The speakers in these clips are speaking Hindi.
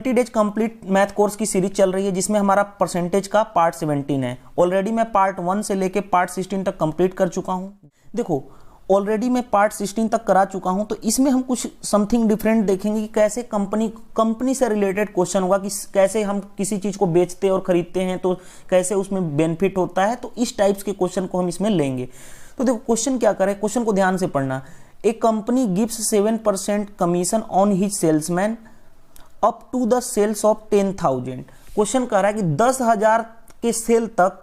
30 डेज कंप्लीट मैथ कोर्स की सीरीज चल रही है जिसमें हमारा परसेंटेज का पार्ट 17 है। ऑलरेडी मैं पार्ट 1 से लेके पार्ट 16 तक कंप्लीट कर चुका हूं। देखो ऑलरेडी मैं पार्ट 16 तक करा चुका हूं, तो इसमें हम कुछ समथिंग डिफरेंट देखेंगे कि कैसे कंपनी से रिलेटेड क्वेश्चन होगा कि कैसे हम किसी चीज को बेचते और खरीदते हैं तो कैसे उसमें बेनिफिट होता है। तो इस टाइप्स के क्वेश्चन को हम इसमें लेंगे। तो देखो क्वेश्चन क्या करें, क्वेश्चन को ध्यान से पढ़ना। A company gives 7% commission on his salesman up to the sales of 10,000। Question कर रहा है कि 10,000 के सेल तक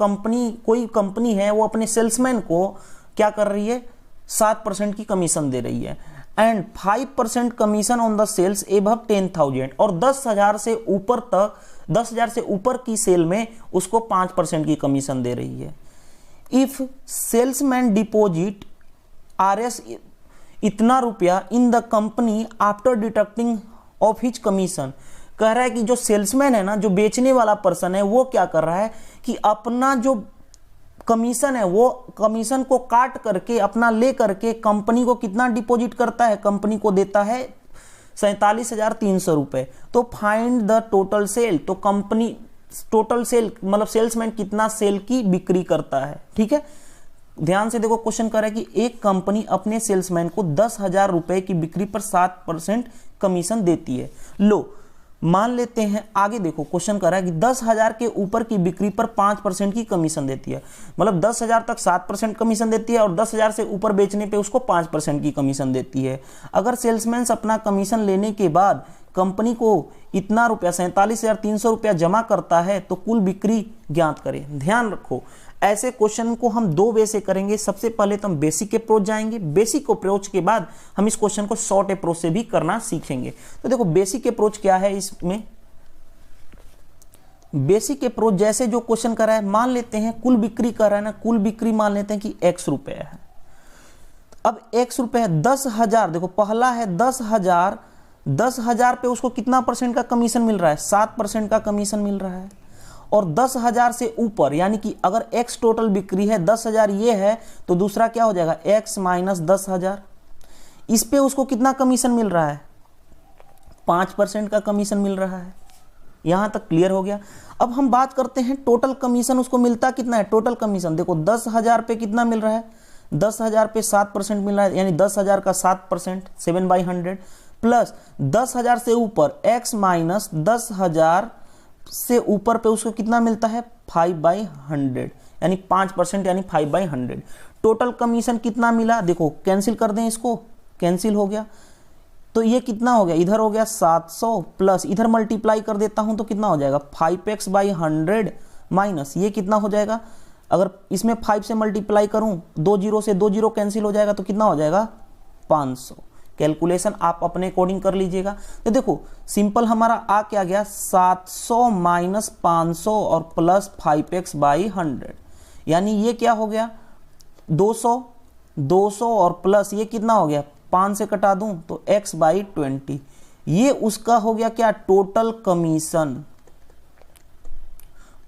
कोई कंपनी है वो अपने सेल्समैन को क्या कर रही है, 7% की कमीशन दे रही है। And 5% commission on the sales above 10,000, और 10,000 से ऊपर तक 10,000 से ऊपर की सेल में उसको 5% की कमीशन दे रही है। इफ सेल्समैन डिपॉजिट RS इतना रुपया in the company after deducting of his commission, कह रहा है कि जो सेल्समैन है ना, जो बेचने वाला पर्सन है, वो क्या कर रहा है कि अपना जो कमीशन है वो कमीशन को काट करके अपना ले करके कंपनी को कितना डिपॉजिट करता है, कंपनी को देता है 47,300 रुपए। तो फाइंड द टोटल सेल, तो कंपनी टोटल सेल मतलब सेल्समैन कितना सेल की बिक्री करता है। ठीक है, ध्यान से देखो क्वेश्चन कर रहा है कि एक कंपनी अपने सेल्समैन को 10,000 रुपए की बिक्री पर 7% कमीशन देती है। लो मान लेते हैं, आगे देखो क्वेश्चन कर रहा है कि 10,000 के ऊपर की बिक्री पर 5% की कमीशन देती है। मतलब 10,000 तक 7% कमीशन देती है और 10,000 से ऊपर बेचने पे उसको 5% की कमीशन देती है। अगर सेल्समैन अपना कमीशन लेने के बाद कंपनी को इतना रुपया 47,300 रुपया जमा करता है तो कुल बिक्री ज्ञात करें। ध्यान रखो ऐसे क्वेश्चन को हम दो वे से करेंगे। सबसे पहले तो हम बेसिक अप्रोच जाएंगे, बेसिक अप्रोच के बाद हम इस क्वेश्चन को शॉर्ट अप्रोच से भी करना सीखेंगे। तो देखो बेसिक अप्रोच क्या है, इसमें बेसिक अप्रोच जैसे जो क्वेश्चन कर रहा है, मान लेते हैं कुल बिक्री कर रहा है ना, कुल बिक्री मान लेते हैं कि X रुपए है। अब X रुपए है, 10,000, देखो पहला है 10,000, 10,000 पे उसको कितना परसेंट का कमीशन मिल रहा है, 7% का कमीशन मिल रहा है। और 10,000 से ऊपर यानी कि अगर X टोटल बिक्री है 10,000 ये है, तो दूसरा क्या हो जाएगा X माइनस 10,000। इस पे उसको कितना कमीशन मिल रहा है, 5% का कमीशन मिल रहा है। यहां तक क्लियर हो गया। अब हम बात करते हैं टोटल कमीशन उसको मिलता कितना है। टोटल कमीशन देखो 10,000 पे कितना मिल रहा है, 10,000 पे 7% मिल रहा है, यानी 10,000 का 7% 7/100 प्लस 10,000 से ऊपर X माइनस 10,000 से ऊपर पे उसको कितना मिलता है 5/100, यानी 5% यानी 5/100। टोटल कमीशन कितना मिला, देखो कैंसिल कर दें, इसको कैंसिल हो गया तो ये कितना हो गया, इधर हो गया 700 प्लस इधर मल्टीप्लाई कर देता हूं तो कितना हो जाएगा 5x/100 माइनस ये कितना हो जाएगा, अगर इसमें 5 से मल्टीप्लाई करूं 2 जीरो से 2 जीरो कैंसिल हो जाएगा तो कितना हो जाएगा 500। कैलकुलेशन आप अपने अकॉर्डिंग कर लीजिएगा। तो देखो सिंपल हमारा आ क्या गया 700 माइनस 500 और प्लस 5x/100, यानी ये क्या हो गया 200 और प्लस ये कितना हो गया 5 से कटा दूं तो x/20। ये उसका हो गया क्या टोटल कमीशन,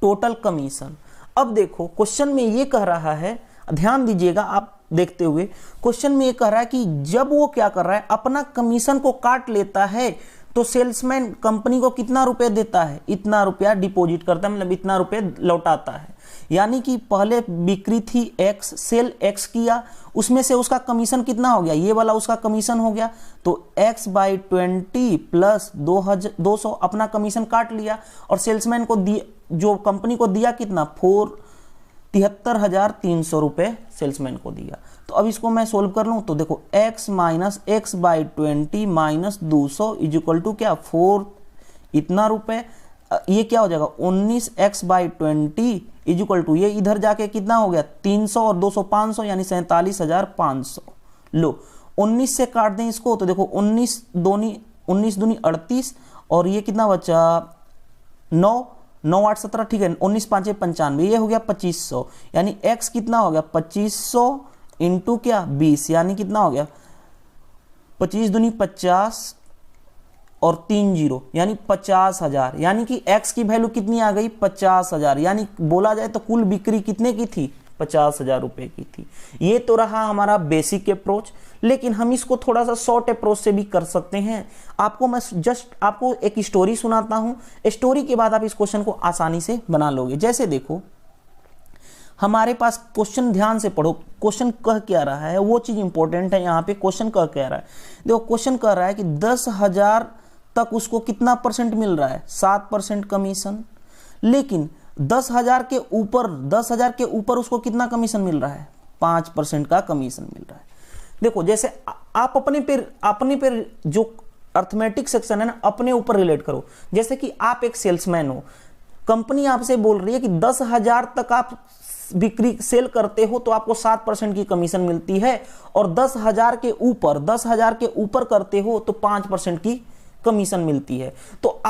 टोटल कमीशन। अब देखो क्वेश्चन में ये कह रहा है, ध्यान दीजिएगा आप देखते हुए, क्वेश्चन में ये कह रहा है कि जब वो क्या कर रहा है अपना कमीशन को काट लेता है तो सेल्समैन कंपनी को कितना रुपए देता है, इतना रुपया डिपॉजिट करता है, मतलब इतना रुपए लौटाता है। यानी कि पहले बिक्री थी X, सेल X किया, उसमें से उसका कमीशन कितना हो गया, ये वाला उसका कमीशन हो गया, तो x/20 प्लस 200 अपना कमीशन काट लिया और सेल्समैन को जो कंपनी को दिया कितना 73,300 रुपए सेल्समैन को दिया। तो अब इसको मैं सोल्व कर लूं तो देखो x minus x/20 minus 200 is equal to क्या 4 इतना रुपए, ये क्या हो जाएगा 19x/20 इज इक्वल टू ये इधर जाके कितना हो गया 300 और 200 500 यानी 47,500। लो 19 से काट दें इसको तो देखो 19 दूनी 38 और ये कितना बचा 9 8 17, ठीक है 19 5 95, ये हो गया 2500, यानी x कितना हो गया 2500 इंटू क्या 20, यानी कितना हो गया 25 दूनी 50 और 3 जीरो यानी 50,000, यानी कि x की वैल्यू कितनी आ गई 50,000। यानी बोला जाए तो कुल बिक्री कितने की थी 50,000 रुपए की थी। ये तो रहा हमारा बेसिक अप्रोच। लेकिन हम इसको थोड़ा सा शॉर्ट अप्रोच से भी कर सकते हैं। आपको मैं जस्ट आपको एक स्टोरी सुनाता हूं, स्टोरी के बाद आप इस क्वेश्चन को आसानी से बना लोगे। जैसे देखो हमारे पास क्वेश्चन, ध्यान से पढ़ो, क्वेश्चन कह क्या रहा है, वो चीज इंपॉर्टेंट है। यहाँ पे क्वेश्चन कह क्या रहा है, देखो क्वेश्चन कह रहा है कि 10,000 तक उसको कितना परसेंट मिल रहा है, 7% कमीशन। लेकिन 10,000 के ऊपर उसको कितना कमीशन मिल रहा है, 5% का कमीशन मिल रहा है। देखो जैसे आप अपने पे जो अर्थमेटिक सेक्शन है ना, अपने ऊपर रिलेट करो। जैसे कि आप एक सेल्समैन हो, कंपनी आपसे बोल रही है कि 10,000 तक आप बिक्री सेल करते हो तो आपको 7% की कमीशन मिलती है, और 10,000 के ऊपर करते हो तो 5% की कमीशन मिलती है। तो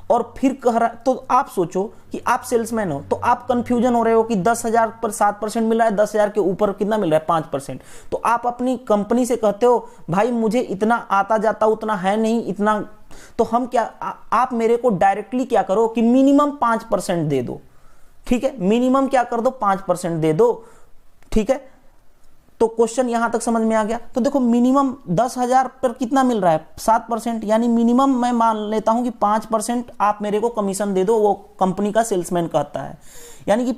और फिर कह रहा, तो आप सोचो कि आप सेल्समैन हो, तो आप कंफ्यूजन हो रहे हो कि 10,000 पर 7% मिल रहा है, 10,000 के ऊपर कितना मिल रहा है, 5%। तो आप अपनी कंपनी से कहते हो भाई मुझे इतना आता जाता उतना है नहीं, इतना, तो हम क्या, आप मेरे को डायरेक्टली क्या करो कि मिनिमम 5% दे दो, ठीक है, मिनिमम क्या कर दो, 5% दे दो, ठीक है। तो क्वेश्चन यहां तक समझ में आ गया। तो देखो मिनिमम 10,000 पर कितना मिल रहा है, 7%, यानी मिनिमम मैं मान लेता हूं कि 5% आप मेरे को कमीशन दे दो, वो कंपनी का सेल्समैन कहता है। यानी कि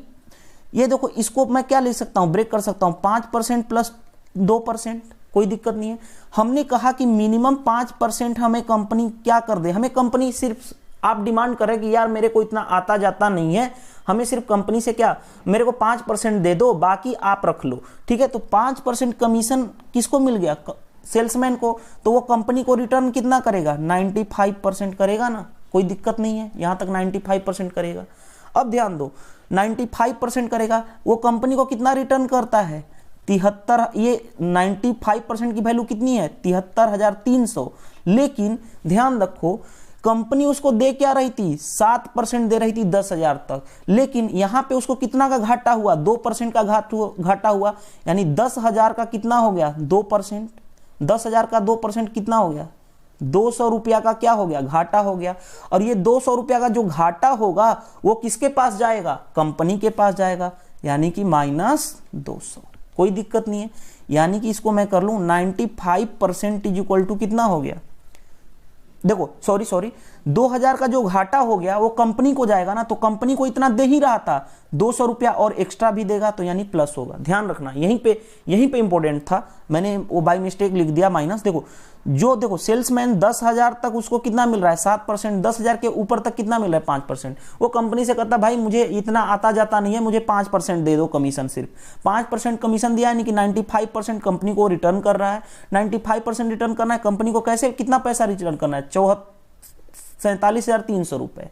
ये देखो, इसको मैं क्या ले सकता हूं, ब्रेक कर सकता हूं, 5% प्लस 2%, कोई दिक्कत नहीं है। हमने कहा कि मिनिमम 5% हमें कंपनी क्या कर दे, हमें कंपनी सिर्फ, आप डिमांड करें कि यार मेरे को इतना आता जाता नहीं है, हमें सिर्फ कंपनी से क्या, मेरे को 5% दे दो, बाकी आप रख लो, ठीक है। तो 5% कमीशन किसको मिल गया, सेल्समैन को। तो वो कंपनी को रिटर्न कितना करेगा, 95% करेगा ना, कोई दिक्कत नहीं है, यहां तक 95% करेगा। अब ध्यान दो, 95% करेगा, वो कंपनी को कितना रिटर्न करता है, 73, ये 95% की वैल्यू कितनी है, 73,300। लेकिन ध्यान रखो कंपनी उसको दे क्या रही थी, 7% दे रही थी 10,000 तक, लेकिन यहां पे उसको कितना का घाटा हुआ, 2% का घाटा हुआ। यानी 10,000 का कितना हो गया, 2%, 10,000 का 2% कितना हो गया, 200 रुपया का क्या हो गया, घाटा हो गया। और ये 200 रुपया का जो घाटा होगा वो किसके पास जाएगा, कंपनी के पास जाएगा, यानी कि -200, कोई दिक्कत नहीं है। यानी कि इसको मैं कर लूं 95% इज इक्वल टू कितना हो गया, देखो सॉरी 2,000 का जो घाटा हो गया वो कंपनी को जाएगा ना, तो कंपनी को इतना दे ही रहा था, 200 रुपया और एक्स्ट्रा भी देगा, तो यानी प्लस होगा। ध्यान रखना, यहीं पे इंपॉर्टेंट था, मैंने वो बाय मिस्टेक लिख दिया माइनस। देखो सेल्समैन 10,000 तक उसको कितना मिल रहा है, 7%, 10,000 के ऊपर तक कितना मिल रहा है, 5%। वो कंपनी से कहता भाई मुझे इतना आता जाता नहीं है, मुझे 5% दे दो कमीशन, सिर्फ 5% कमीशन दिया, यानी कि 95% कंपनी को रिटर्न कर रहा है। 95% रिटर्न करना है कंपनी को, कैसे, कितना पैसा रिटर्न करना है, 47,300 रुपए।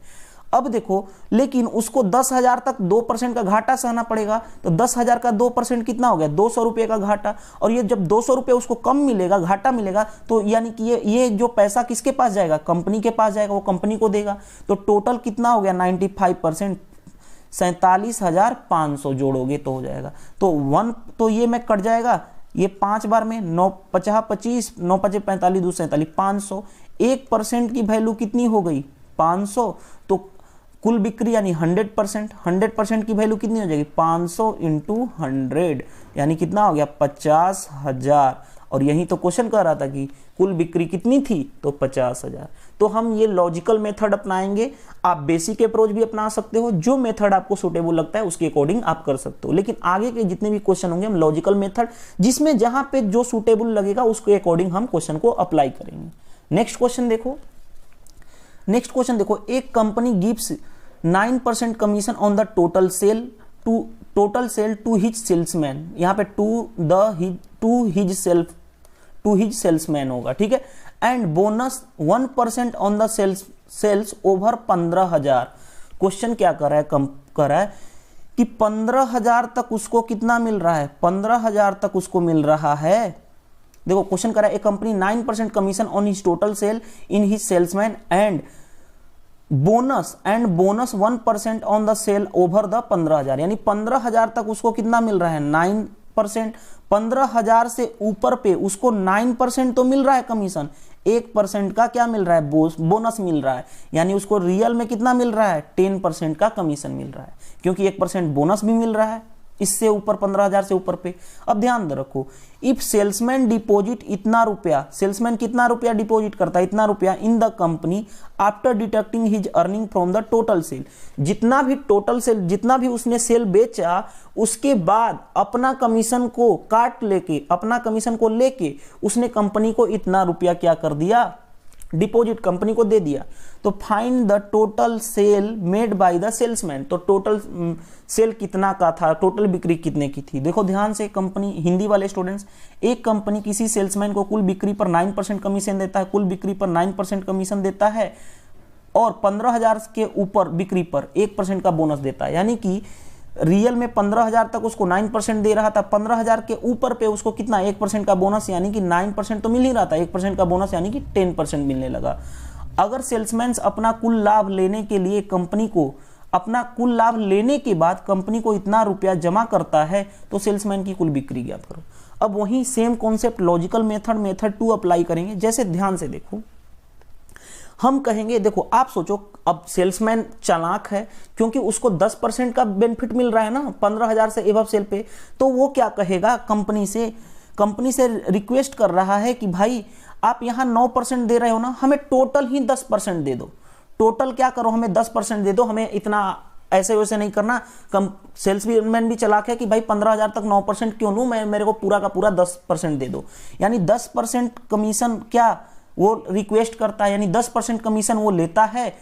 अब देखो लेकिन उसको 10,000 तक 2% का घाटा सहना पड़ेगा, तो 10,000 का 2% कितना हो गया, 200 रुपये का घाटा। और ये जब 200 रुपये उसको कम मिलेगा, घाटा मिलेगा, तो यानी कि ये जो पैसा किसके पास जाएगा, कंपनी के पास जाएगा, वो कंपनी को देगा। तो टोटल कितना हो गया, 95%, 47,500 जोड़ोगे तो हो जाएगा। तो ये में कट जाएगा, ये 5 बार में 9 50 25, 9 5 45, 2 47, 500। 1% की वैल्यू कितनी हो गई, 500। तो कुल बिक्री यानी 100% की वैल्यू कितनी हो जाएगी, 500 इंटू 100, यानी कितना हो गया, 50,000। और यही तो क्वेश्चन कह रहा था कि कुल बिक्री कितनी थी, तो 50,000। तो हम ये लॉजिकल मेथड अपनाएंगे। आप बेसिक अप्रोच भी अपना सकते हो, जो मेथड आपको सुटेबल लगता है उसके अकॉर्डिंग आप कर सकते हो। लेकिन आगे के जितने भी क्वेश्चन होंगे हम लॉजिकल मेथड, जिसमें जहां पे जो सुटेबल लगेगा उसके अकॉर्डिंग हम क्वेश्चन को अप्लाई करेंगे। नेक्स्ट क्वेश्चन देखो, एक company gives 9% commission on the total sale to his salesman. यहाँ पे टू हिज सेल्समैन होगा, ठीक है। And bonus 1% on the sales over 15,000। Question क्या कर रहा है कि 15,000 तक उसको कितना मिल रहा है, 15,000 तक उसको मिल रहा है। देखो क्वेश्चन कर रहा है, a company 9% commission on his total sale in his salesman and bonus 1% on the sale over the 15,000। यानी 15,000 तक उसको कितना मिल रहा है, 9%। 15,000 से ऊपर पे उसको 9% तो मिल रहा है कमीशन, 1% का क्या मिल रहा है, बोनस मिल रहा है। यानी उसको रियल में कितना मिल रहा है, 10% का कमीशन मिल रहा है, क्योंकि 1% बोनस भी मिल रहा है, इससे ऊपर 15,000 से ऊपर पे। अब ध्यान रखो, इफ सेल्समैन डिपॉजिट इतना रुपया, सेल्समैन कितना रुपया डिपॉजिट करता है, इतना रुपया in the company after deducting his earning from the total cell, जितना भी टोटल सेल, जितना भी उसने सेल बेचा उसके बाद अपना कमीशन को काट लेके, अपना कमीशन को लेके उसने कंपनी को इतना रुपया क्या कर दिया, डिपॉजिट कंपनी को दे दिया। तो find the total cell made by the salesman, तो टोटल सेल कितना का था, टोटल बिक्री कितने की थी। देखो ध्यान से, कंपनी, हिंदी वाले स्टूडेंट्स, एक कंपनी किसी सेल्समैन को कुल बिक्री पर 9% कमीशन देता है, कुल बिक्री पर 9% कमीशन देता है और 15,000 के ऊपर बिक्री पर 1% का बोनस देता है। यानी कि रियल में 15,000 तक उसको 9% दे रहा था, 15,000 के ऊपर पे उसको कितना 1% का बोनस, यानी कि 9% तो मिल ही रहा था, 1% का बोनस यानी कि 10% मिलने लगा। अगर सेल्समैन अपना कुल लाभ लेने के लिए कंपनी को, अपना कुल लाभ लेने के बाद कंपनी को इतना रुपया जमा करता है तो सेल्समैन की कुल बिक्री ज्ञात करो। अब वही same concept logical method 2 apply करेंगे। जैसे ध्यान से देखो, हम कहेंगे, देखो आप सोचो, अब सेल्समैन चालाक है क्योंकि उसको 10% का बेनिफिट मिल रहा है ना 15,000 से एबव सेल पे, तो वो क्या कहेगा, कंपनी से रिक्वेस्ट कर रहा है कि भाई आप यहाँ 9% दे रहे हो ना, हमें टोटल ही 10% दे दो, टोटल क्या करो, हमें 10% दे दो, हमें इतना ऐसे वैसे नहीं करना। सेल्समैन भी चालाक है कि भाई 15,000 तक 9% क्यों लूं, मैं, मेरे को पूरा का पूरा 10% दे दो। यानी 10% कमीशन क्या वो रिक्वेस्ट करता है, यानी 10% कमीशन वो लेता है।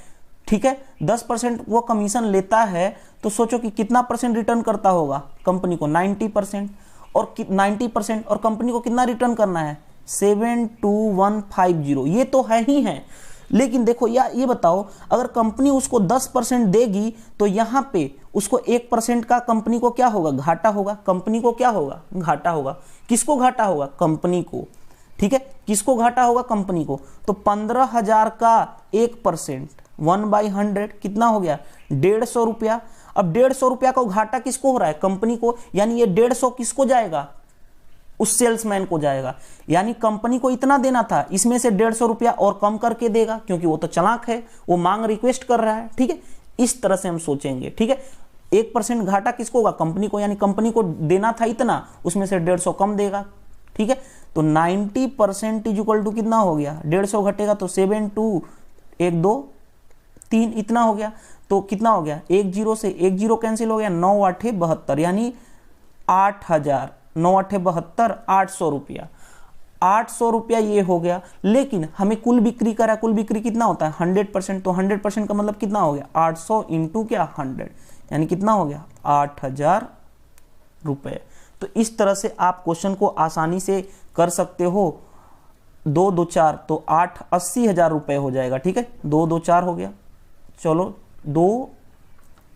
ठीक है, 10% वो कमीशन लेता है तो सोचो कि कितना परसेंट रिटर्न करता होगा कंपनी को, 90%, और 90%, और कंपनी को कितना रिटर्न करना है, 72150, ये तो है ही है। लेकिन देखो यार, ये बताओ, अगर कंपनी उसको 10% देगी तो यहाँ पे उसको 1% का कंपनी को क्या होगा, घाटा होगा। कंपनी को क्या होगा, घाटा होगा। किसको घाटा होगा, कंपनी को। ठीक है, किसको घाटा होगा, कंपनी को। तो 15,000 का 1% 1/100 कितना हो गया, 150 रुपया। अब 150 रुपया का घाटा किसको हो रहा है, कंपनी को। यानी ये 150 किसको जाएगा, उस सेल्समैन को जाएगा। यानी कंपनी को इतना देना था, इसमें से 150 रुपया और कम करके देगा, क्योंकि वो तो चालाक है, वो मांग रिक्वेस्ट कर रहा है। ठीक है, इस तरह से हम सोचेंगे। ठीक है, 1% घाटा किसको होगा, कंपनी को। यानी कंपनी को देना था इतना, उसमें से 150 कम देगा। ठीक है, तो 90% इज इक्वल टू कितना हो गया, 150 घटेगा तो 7 2 1 2 3 इतना हो गया। तो कितना हो गया, 1 0 से 1 0 कैंसिल हो गया, 9 8 72, यानी 8,000, 9 8 72, 800 रुपया, 800 रुपया ये हो गया। लेकिन हमें कुल बिक्री करा, कुल बिक्री कितना होता है 100%, तो 100% का मतलब कितना हो गया, 800 इंटू क्या 100, यानी कितना हो गया 8,000 रुपये। तो इस तरह से आप क्वेश्चन को आसानी से कर सकते हो। 2 2 4 तो 8 80,000 रुपये हो जाएगा। ठीक है, 2 2 4 हो गया, चलो 2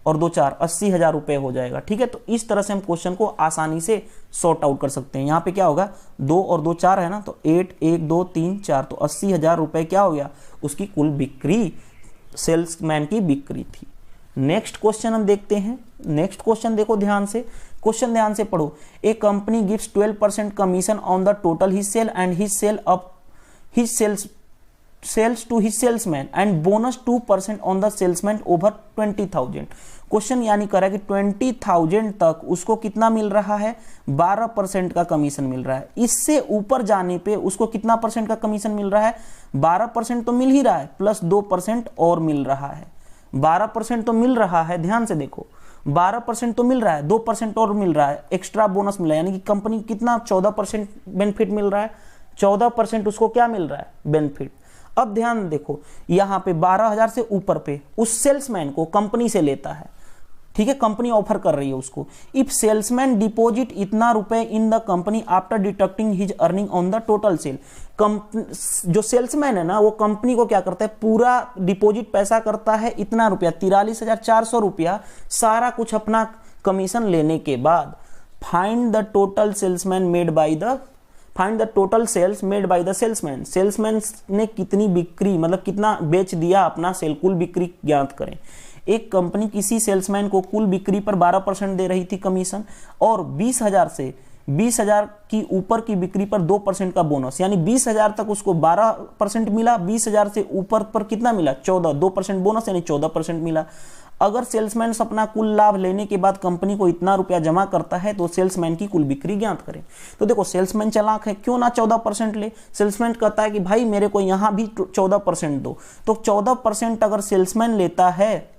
और 2 4 80,000 रुपये हो जाएगा। ठीक है, तो इस तरह से हम क्वेश्चन को आसानी से सॉर्ट आउट कर सकते हैं। यहाँ पे क्या होगा, 2 और 2 4 है ना, तो 8 1 2 3 4, तो 80,000 रुपये क्या हो गया, उसकी कुल बिक्री, सेल्समैन की बिक्री थी। नेक्स्ट क्वेश्चन हम देखते हैं। नेक्स्ट क्वेश्चन देखो ध्यान से, क्वेश्चन ध्यान से पढ़ो। A company gives 12% commission on the total his sale and his sale up his sales to his salesman and bonus 2% on the salesman over 20,000। Question यानी करा कि 20,000 तक उसको कितना मिल रहा है, 12% का कमीशन मिल रहा है। इससे ऊपर जाने पे उसको कितना परसेंट का कमीशन मिल रहा है, 12% तो मिल ही रहा है, प्लस 2% और मिल रहा है। 12% तो मिल रहा है, ध्यान से देखो, 12% तो मिल रहा है, 2% और मिल रहा है, एक्स्ट्रा बोनस मिला है। यानी कि कंपनी कितना 14% बेनिफिट मिल रहा है, 14% उसको क्या मिल रहा है, बेनिफिट। अब ध्यान देखो, यहां पे 12,000 से ऊपर पे उस सेल्समैन को कंपनी से लेता है। ठीक है, कंपनी ऑफर कर रही है उसको, इफ सेल्समैन डिपॉजिट इतना रुपए in the company after deducting his earning on the total cell. जो सेल्समैन है ना, वो कंपनी को क्या करता है, पूरा डिपॉजिट पैसा करता है इतना रुपया, 43,400 रुपया, सारा कुछ अपना कमीशन लेने के बाद। Find the total salesman made by the find the total sales made by the salesman. Salesman ने कितनी बिक्री, मतलब कितना बेच दिया अपना सेल, कुल बिक्री ज्ञात करें। एक कंपनी किसी सेल्समैन को कुल बिक्री पर 12% दे रही थी कमीशन, और 20,000 की ऊपर की बिक्री पर 2% का बोनस, यानी 20,000 तक उसको 12% मिला, 20,000 से ऊपर पर कितना मिला, 14, 2% बोनस यानी 14% मिला। अगर सेल्समैन अपना कुल लाभ लेने के बाद कंपनी को इतना रुपया जमा करता है तो सेल्समैन की कुल बिक्री ज्ञात करें। तो देखो सेल्समैन चालाक है, क्यों ना 14% ले। सेल्समैन कहता है कि भाई मेरे को यहां भी 14% दो, तो 14% अगर सेल्समैन लेता है,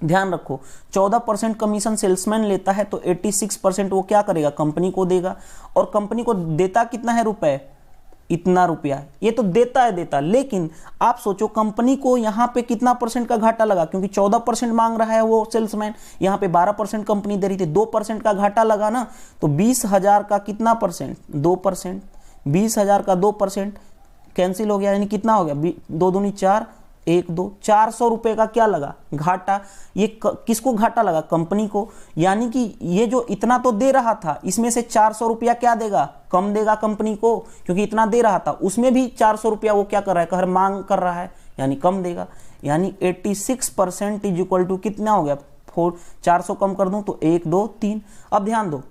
ध्यान रखो 14% कमीशन सेल्समैन लेता है तो 86% वो क्या करेगा, कंपनी को देगा। और कंपनी को देता कितना है रुपए, इतना रुपया, ये तो देता है, लेकिन आप सोचो कंपनी को यहां पे कितना परसेंट का घाटा लगा, क्योंकि 14% मांग रहा है वो सेल्समैन, यहां पे 12% कंपनी दे रही थी, 2% का घाटा लगा ना। तो 20,000 का कितना परसेंट, 2%, 20,000 का 2% कैंसिल हो गया, यानी कितना हो गया, 2 दूनी 4, 1 2, 400 रुपए का क्या लगा, घाटा। ये किसको घाटा लगा, कंपनी को। यानी कि ये जो इतना तो दे रहा था, इसमें से 400 रुपया क्या देगा, कम देगा कंपनी को, क्योंकि इतना दे रहा था, उसमें भी 400 रुपया वो क्या कर रहा है, कर मांग कर रहा है, यानी कम देगा। यानी 86% इज इक्वल टू कितना हो गया, 400 कम कर दूं तो 1 2 3। अब ध्यान दो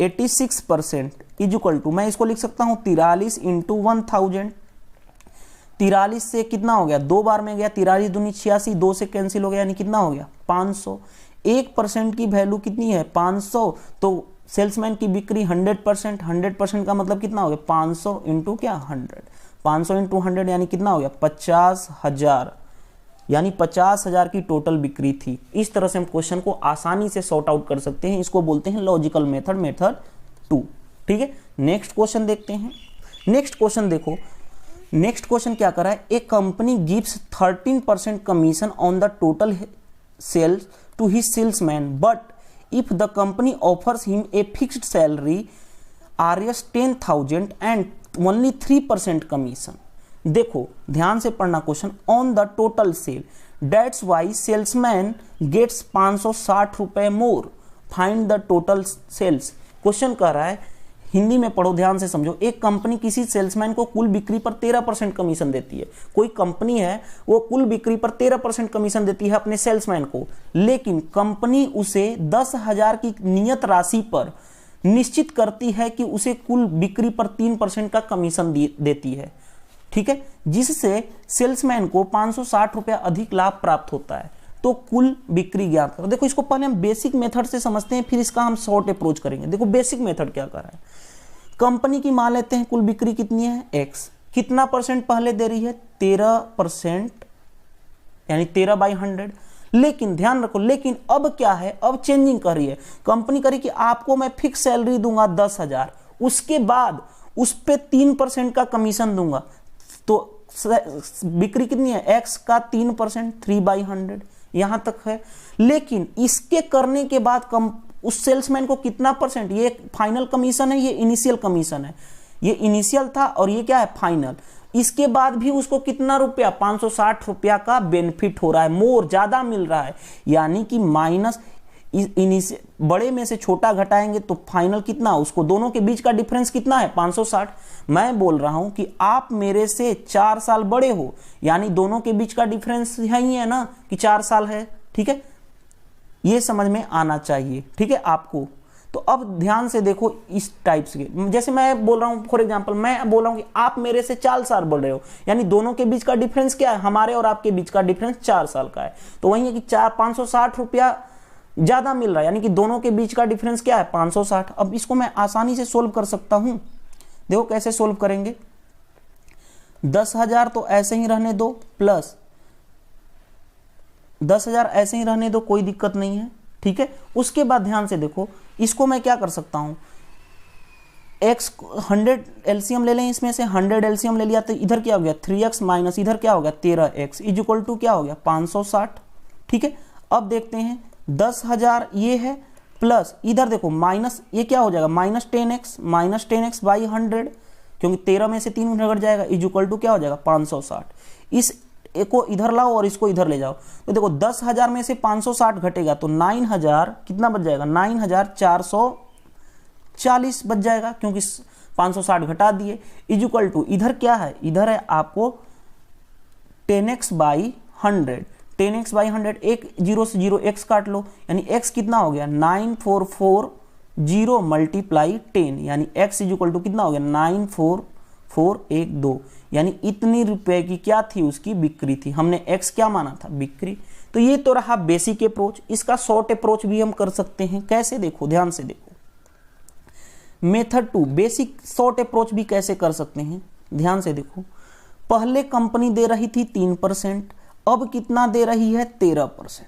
86% इज इक्वल टू, मैं इसको लिख सकता हूं 43 इंटू 1000। 43 से कितना हो गया, 2 बार में गया, 43 दूनी 86, 2 से कैंसिल हो गया, यानी कितना हो गया 500। 1% की वैल्यू कितनी है, 500। तो सेल्समैन की बिक्री 100%, 100% का मतलब कितना हो गया, 500 इंटू क्या 100, 500 इंटू 100 यानी कितना हो गया 50,000, यानी 50,000 की टोटल बिक्री थी। इस तरह से हम क्वेश्चन को आसानी से सॉर्ट आउट कर सकते हैं, इसको बोलते हैं लॉजिकल मेथड, मेथड 2। ठीक है, नेक्स्ट क्वेश्चन देखते हैं। नेक्स्ट क्वेश्चन देखो, नेक्स्ट क्वेश्चन क्या कर रहा है, a company gives 13% commission on the total sales to his salesman, but if the company offers him a fixed salary Rs 10,000 and only 3% commission. देखो ध्यान से पढ़ना question, on the total sale, that's why salesman gets 560 रुपए more, find the total sales. Question कह रहा है, हिंदी में पढ़ो, ध्यान से समझो। एक कंपनी किसी सेल्समैन को कुल बिक्री पर 13% कमीशन देती है। कोई कंपनी है वो कुल बिक्री पर 13% कमीशन देती है अपने सेल्समैन को, लेकिन कंपनी उसे 10,000 की नियत राशि पर निश्चित करती है कि उसे कुल बिक्री पर 3% का कमीशन देती है। ठीक है, जिससे सेल्समैन को 560 रुपया अधिक लाभ प्राप्त होता है। तो कुल बिक्री ज्ञात करो। देखो इसको पहले हम बेसिक मेथड से समझते हैं, फिर इसका हम शॉर्ट अप्रोच करेंगे। देखो बेसिक मेथड क्या कर रहा है, कंपनी की मान लेते हैं कुल बिक्री कितनी है x, कितना परसेंट पहले दे रही है 13%, यानी 13/100। लेकिन ध्यान रखो, लेकिन अब क्या है, अब चेंजिंग कर रही है कंपनी, करी कि आपको मैं फिक्स सैलरी दूंगा 10,000, उसके बाद उस पे 3% का कमीशन दूंगा। तो बिक्री कितनी है, x का 3%, 3/100 यहां तक है। लेकिन इसके करने के बाद उस सेल्समैन को कितना परसेंट, ये फाइनल कमीशन है, ये इनिशियल कमीशन है, ये इनिशियल था और ये क्या है फाइनल। इसके बाद भी उसको कितना रुपया, 560 रुपया का बेनिफिट हो रहा है, मोर ज्यादा मिल रहा है। यानी कि माइनस बड़े में से छोटा घटाएंगे तो फाइनल कितना, उसको दोनों के बीच का डिफरेंस कितना है 560। मैं बोल रहा हूं कि आप मेरे से 4 साल बड़े हो, यानी दोनों के बीच का डिफरेंस यही है ना कि 4 साल है। ठीक है, ये समझ में आना चाहिए। ठीक है आपको। तो अब ध्यान से देखो, इस टाइप से जैसे मैं बोल रहा हूं, फॉर एग्जांपल मैं बोल रहा हूं कि आप मेरे से 4 साल बड़े हो, यानी दोनों के बीच का डिफरेंस क्या है, हमारे और आपके बीच का डिफरेंस 4 साल का है। तो वही है कि 560 रुपया ज्यादा मिल रहा है, यानी कि दोनों के बीच का डिफरेंस क्या है 560। अब इसको मैं आसानी से सोल्व कर सकता हूं। देखो कैसे सोल्व करेंगे, 10,000 तो ऐसे ही रहने दो, प्लस 10,000 ऐसे ही रहने दो, कोई दिक्कत नहीं है। ठीक है, उसके बाद ध्यान से देखो, इसको मैं क्या कर सकता हूं, x 100 एलसीएम ले लें, इसमें से 100 एलसीएम ले लिया तो इधर क्या हो गया 3x माइनस इधर क्या हो गया 13x इज इक्वल टू क्या हो गया 560। ठीक है, अब देखते हैं 10,000 ये है, प्लस इधर देखो माइनस, ये क्या हो जाएगा माइनस 10x बाई 100, क्योंकि 13 में से 3 घट जाएगा, इज इक्वल टू क्या हो जाएगा 560। इस एक को इधर लाओ और इसको इधर ले जाओ, तो देखो 10,000 में से 560 घटेगा तो 9,000 कितना बच जाएगा 9,440 बच जाएगा, क्योंकि 560 घटा दिए, इज इक्वल टू इधर क्या है, इधर है आपको 10x बाई 100, 10x बाई 100, एक 0 से 0 x काट लो, यानी x कितना हो गया 9440 मल्टीप्लाई 10, यानी x इज इक्वल टू कितना हो गया 94412, यानी इतनी रुपए की क्या थी उसकी बिक्री थी। हमने x क्या माना था बिक्री, तो ये तो रहा बेसिक अप्रोच। इसका शॉर्ट अप्रोच भी हम कर सकते हैं। कैसे, देखो ध्यान से देखो, मेथड 2 बेसिक शॉर्ट अप्रोच भी कैसे कर सकते हैं, ध्यान से देखो। पहले कंपनी दे रही थी 3%, अब कितना दे रही है 13%,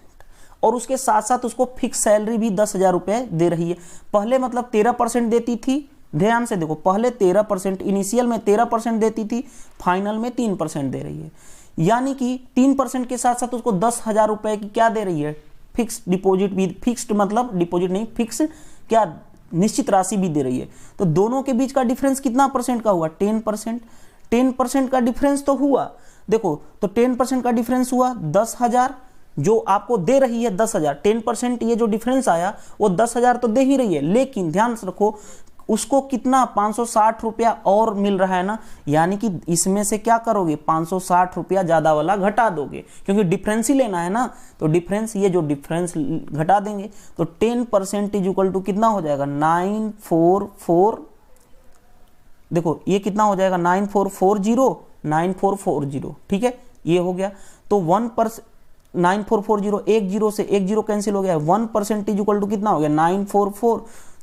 और उसके साथ साथ उसको फिक्स सैलरी भी 10,000 रुपये दे रही है। पहले मतलब 13% देती थी, ध्यान से देखो, पहले 13% इनिशियल में 13% देती थी, फाइनल में 3% दे रही है। यानी कि 3% के साथ साथ उसको 10,000 रुपये की क्या दे रही है, फिक्स डिपॉजिट भी, फिक्स्ड मतलब डिपॉजिट नहीं, फिक्स क्या निश्चित राशि भी दे रही है। तो दोनों के बीच का डिफरेंस कितना परसेंट का हुआ, 10%। 10% का डिफरेंस तो हुआ, देखो तो 10% का डिफरेंस हुआ 10,000, जो आपको दे रही है 10,000, 10% ये जो डिफरेंस आया वो 10,000 तो दे ही रही है, लेकिन ध्यान से रखो उसको कितना 560 रुपया और मिल रहा है ना, यानी कि इसमें से क्या करोगे 560 रुपया ज्यादा वाला घटा दोगे, क्योंकि डिफरेंस ही लेना है ना, तो डिफरेंस, ये जो डिफरेंस घटा देंगे तो 10% इज इक्वल टू कितना हो जाएगा 944, देखो ये कितना हो जाएगा 9440, ठीक है, ये हो गया। तो 9440, एक जीरो से एक जीरो कैंसिल हो गया, 1% इज इक्वल टू कितना हो गया 944,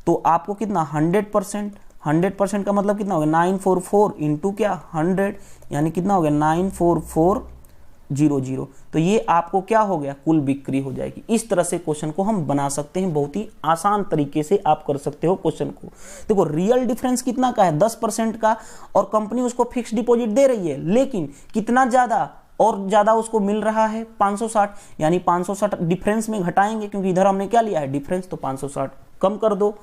तो आपको कितना 100%, 100% का मतलब कितना हो गया 944 इंटू क्या 100, यानी कितना हो गया 94400। तो ये आपको क्या हो गया, कुल बिक्री हो जाएगी। इस तरह से क्वेश्चन को हम बना सकते हैं, बहुत ही आसान तरीके से आप कर सकते हो क्वेश्चन को। देखो रियल डिफरेंस कितना का है 10% का, और कंपनी उसको फिक्स डिपॉजिट दे रही है, लेकिन कितना ज्यादा और ज्यादा उसको मिल रहा है 560, यानी 560 डिफरेंस में घटाएंगे, क्योंकि इधर हमने क्या लिया है डिफरेंस, तो 560 कम कर दो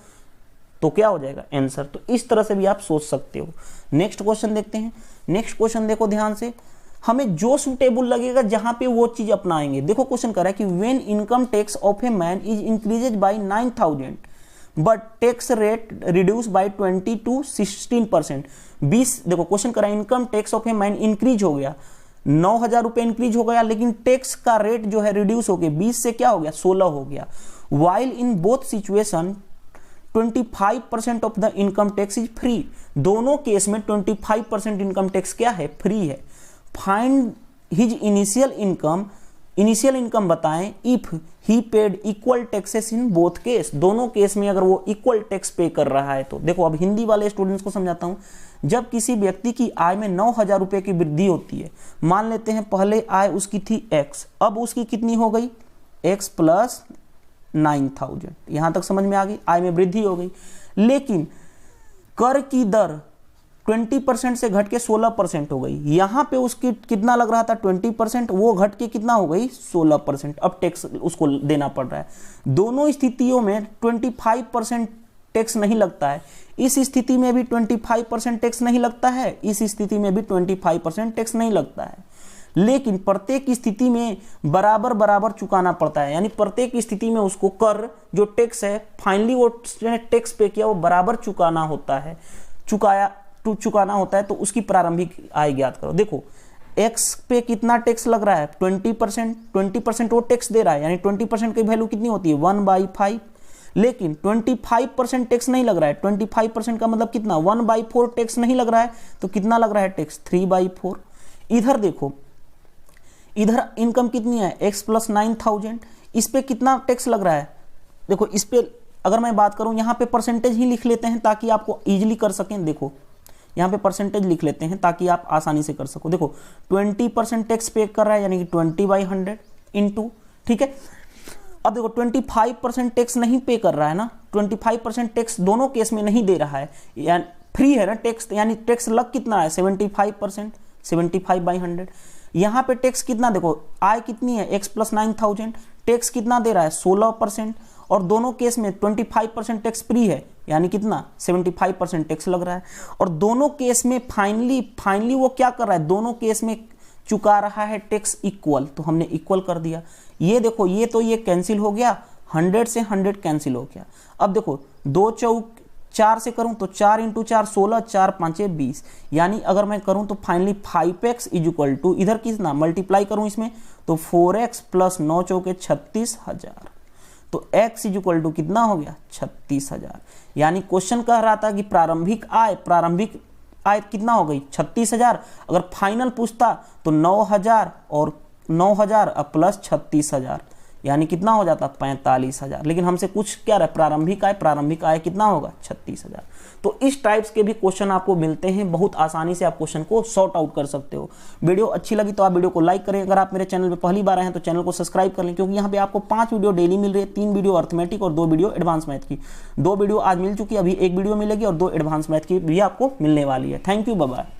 तो क्या हो जाएगा आंसर। तो इस तरह से भी आप सोच सकते हो। नेक्स्ट क्वेश्चन देखते हैं। नेक्स्ट क्वेश्चन देखो ध्यान से, हमें जो सूटेबल लगेगा जहां पे वो चीज अपनाएंगे। देखो क्वेश्चन कर रहा है कि when income tax of a man is increased by 9,000 but tax rate reduce by 20 to 16%। 20, देखो क्वेश्चन कर रहा है income tax of a man increase हो गया, 9,000 रुपए इंक्रीज हो गया, लेकिन टैक्स का रेट जो है रिड्यूस हो गया, 20 से क्या हो गया 16 हो गया। While in both situation 25% of the income tax is free. दोनों केस में 25% इनकम टैक्स क्या है, फ्री है। फाइंड हिज इनिशियल इनकम बताएं if he paid equal taxes in both case. दोनों केस में अगर वो इक्वल टैक्स पे कर रहा है तो। देखो अब हिंदी वाले स्टूडेंट्स को समझाता हूं। जब किसी व्यक्ति की आय में 9,000 रुपए की वृद्धि होती है, मान लेते हैं पहले आय उसकी थी x, अब उसकी कितनी हो गई x प्लस 9,000, यहां तक समझ में आ गई, आय में वृद्धि हो गई। लेकिन कर की दर 20% से घट के 16% हो गई। यहां पे उसकी कितना लग रहा था 20%, वो घट के कितना हो गई 16%, अब टैक्स उसको देना पड़ रहा है। दोनों स्थितियों में 25% टैक्स नहीं लगता है। इस स्थिति में भी 25% टैक्स नहीं लगता है, इस स्थिति में भी 25% टैक्स नहीं लगता है, लेकिन प्रत्येक स्थिति में बराबर बराबर चुकाना पड़ता है। यानी प्रत्येक स्थिति में उसको कर जो टैक्स है फाइनली वो टैक्स पे किया वो बराबर चुकाना होता है, चुकाना होता है। तो उसकी प्रारंभिक आय ज्ञात करो। देखो x पे कितना टैक्स लग रहा है 20% वो टैक्स दे रहा है, यानी 20% की वैल्यू कितनी होती है 1/5, लेकिन 25% टैक्स नहीं लग रहा है। 25% का मतलब कितना 1/4 टैक्स नहीं लग रहा है, तो कितना लग रहा है टैक्स 3/4। इधर देखो, इधर इनकम कितनी है x प्लस 9,000, इस पे कितना टैक्स लग रहा है। देखो इस पे अगर मैं बात करूं, यहां पे परसेंटेज ही लिख लेते हैं ताकि आपको इजीली कर सकें। देखो यहां पे परसेंटेज लिख लेते हैं ताकि आप आसानी से कर सको। देखो 20% टैक्स पे कर रहा है, यानी कि 20/100 इंटू, ठीक है। अब देखो 25% टैक्स नहीं पे कर रहा है ना, 25% टैक्स दोनों केस में नहीं दे रहा है, यानी फ्री है ना टैक्स, यानी टैक्स लग कितना है 75%, 75/100। यहां पे टैक्स कितना, देखो आय कितनी है x प्लस 9,000, टैक्स कितना दे रहा है 16%, और दोनों केस में 25% टैक्स फ्री है, यानी कितना 75% टैक्स लग रहा है। और दोनों केस में फाइनली वो क्या कर रहा है, दोनों केस में चुका रहा है टैक्स इक्वल, तो हमने इक्वल कर दिया। ये देखो ये तो ये कैंसिल हो गया, 100 से 100 कैंसिल हो गया। अब देखो 2 चौक 4 से करूं तो 4 × 4 16, 4 × 5 20, यानी अगर मैं करूं तो finally 5x is equal to इधर कितना मल्टीप्लाई करूं इसमें तो 4x प्लस 9 चौके 36,000, तो x इज इक्वल टू कितना हो गया 36,000। यानी क्वेश्चन कह रहा था कि प्रारंभिक आय कितना हो गई 36,000, अगर फाइनल पूछता तो 9,000 और 9,000 अब प्लस 36,000, यानी कितना हो जाता 45,000। लेकिन हमसे कुछ क्या रहा, प्रारंभिक आय कितना होगा 36,000। तो इस टाइप्स के भी क्वेश्चन आपको मिलते हैं, बहुत आसानी से आप क्वेश्चन को सॉर्ट आउट कर सकते हो। वीडियो अच्छी लगी तो आप वीडियो को लाइक करें। अगर आप मेरे चैनल पे पहली बार आए हैं तो चैनल को सब्सक्राइब कर लें, क्योंकि यहाँ पे आपको 5 वीडियो डेली मिल रही है, 3 वीडियो अर्थमेटिक और 2 वीडियो एडवांस मैथ की। 2 वीडियो आज मिल चुकी है, अभी 1 वीडियो मिलेगी और 2 एडवांस मैथ की भी आपको मिलने वाली है। Thank you, bye bye.